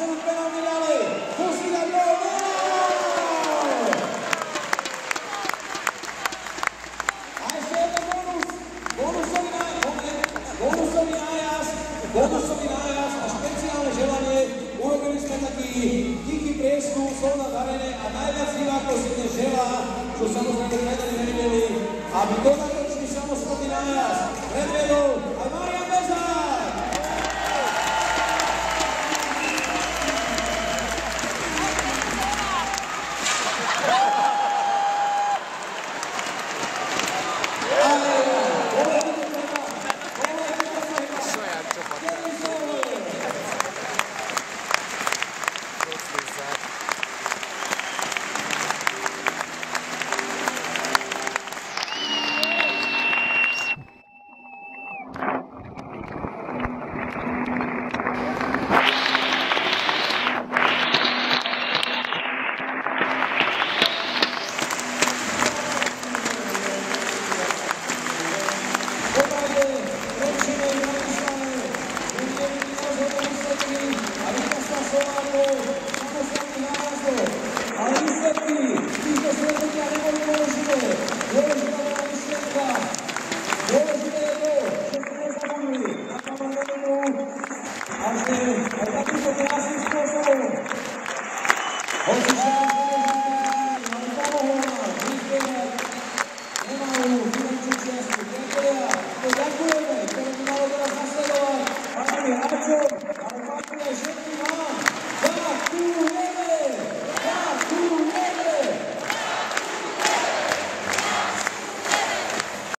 cenu penálny ďalej. Musí dať gól. A ešte jeden bonus. Bonusový nájazd a špeciálne želanie. Urobili sme taký tichý prieskum, som na arene a najviac divákov si dnes želá, čo samozrejme tréneri nevideli, aby dodatočný samostatný nájazd predviedol aj Marian Bezák. Ale výsledky týchto stretnutia neboli dôležité. Dôležitá bola myšlienka. Dôležité je to, že sme nezabudli na kamarátov a že aj takýmto krásnym spôsobom hoci sa nám dôležitý, ale pomohol nám vyzbierať nemalú finančnú čiastku. Priatelia, to ďakujeme, ktoré by malo teraz nasledovať pánovi hráčom, ale pánovi aj všetkým